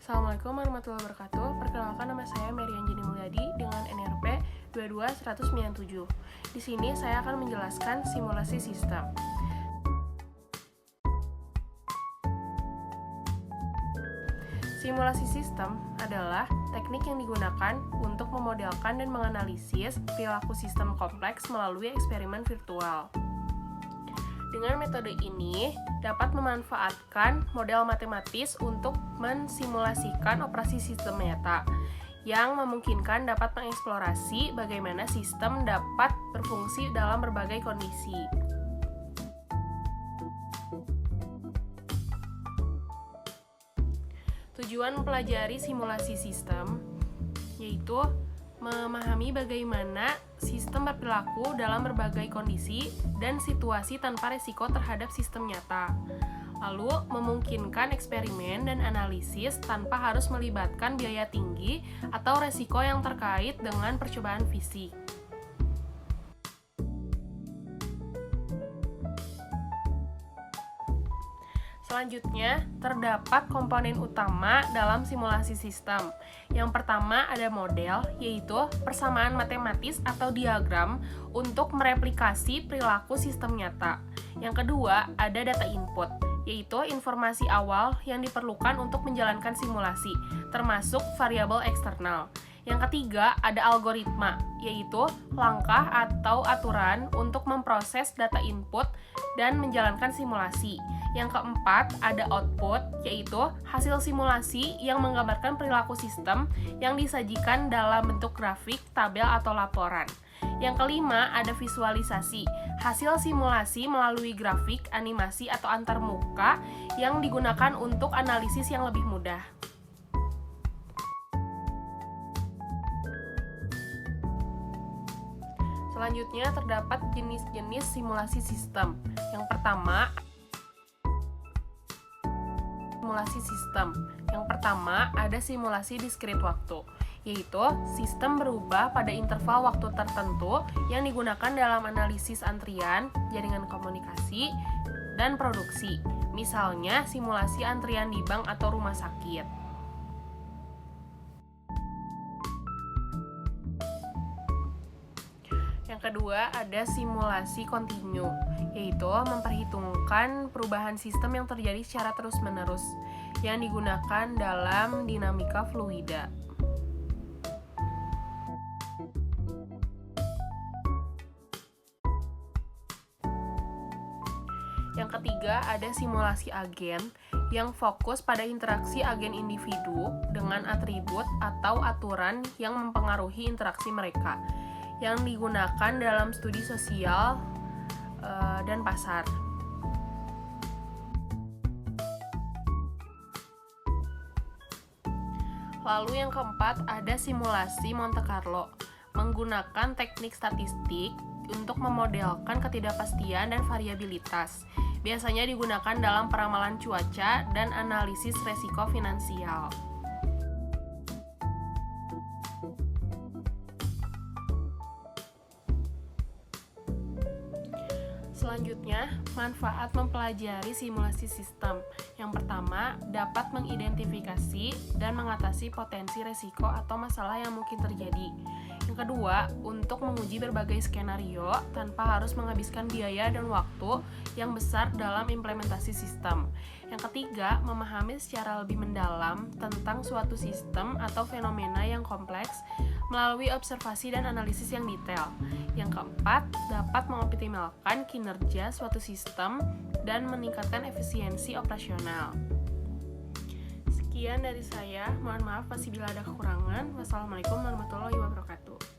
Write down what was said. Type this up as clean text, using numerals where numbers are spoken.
Assalamualaikum warahmatullahi wabarakatuh. Perkenalkan, nama saya Mary Anjani Mulyadi dengan NRP 22197. Di sini saya akan menjelaskan simulasi sistem. Simulasi sistem adalah teknik yang digunakan untuk memodelkan dan menganalisis perilaku sistem kompleks melalui eksperimen virtual. Dengan metode ini, dapat memanfaatkan model matematis untuk mensimulasikan operasi sistem nyata, yang memungkinkan dapat mengeksplorasi bagaimana sistem dapat berfungsi dalam berbagai kondisi. Tujuan mempelajari simulasi sistem yaitu memahami bagaimana sistem berperilaku dalam berbagai kondisi dan situasi tanpa resiko terhadap sistem nyata. Lalu, memungkinkan eksperimen dan analisis tanpa harus melibatkan biaya tinggi atau resiko yang terkait dengan percobaan fisik. Selanjutnya, terdapat komponen utama dalam simulasi sistem. Yang pertama ada model, yaitu persamaan matematis atau diagram untuk mereplikasi perilaku sistem nyata. Yang kedua ada data input, yaitu informasi awal yang diperlukan untuk menjalankan simulasi, termasuk variabel eksternal. Yang ketiga ada algoritma, yaitu langkah atau aturan untuk memproses data input dan menjalankan simulasi. Yang keempat ada output, yaitu hasil simulasi yang menggambarkan perilaku sistem yang disajikan dalam bentuk grafik, tabel, atau laporan. Yang kelima ada visualisasi, hasil simulasi melalui grafik, animasi, atau antarmuka yang digunakan untuk analisis yang lebih mudah. Selanjutnya terdapat jenis-jenis simulasi sistem. Yang pertama, simulasi sistem. Yang pertama ada simulasi diskrit waktu, yaitu sistem berubah pada interval waktu tertentu yang digunakan dalam analisis antrian, jaringan komunikasi, dan produksi. Misalnya simulasi antrian di bank atau rumah sakit. Yang kedua ada simulasi kontinu, yaitu memperhitungkan perubahan sistem yang terjadi secara terus-menerus yang digunakan dalam dinamika fluida. Yang ketiga ada simulasi agen yang fokus pada interaksi agen individu dengan atribut atau aturan yang mempengaruhi interaksi mereka, yang digunakan dalam studi sosial dan pasar. Lalu yang keempat ada simulasi Monte Carlo, menggunakan teknik statistik untuk memodelkan ketidakpastian dan variabilitas. Biasanya digunakan dalam peramalan cuaca dan analisis resiko finansial. Selanjutnya, manfaat mempelajari simulasi sistem. Yang pertama, dapat mengidentifikasi dan mengatasi potensi resiko atau masalah yang mungkin terjadi. Yang kedua, untuk menguji berbagai skenario tanpa harus menghabiskan biaya dan waktu yang besar dalam implementasi sistem. Yang ketiga, memahami secara lebih mendalam tentang suatu sistem atau fenomena yang kompleks melalui observasi dan analisis yang detail. Yang keempat, dapat mengoptimalkan kinerja suatu sistem dan meningkatkan efisiensi operasional. Sekian dari saya, mohon maaf apabila ada kekurangan. Wassalamualaikum warahmatullahi wabarakatuh.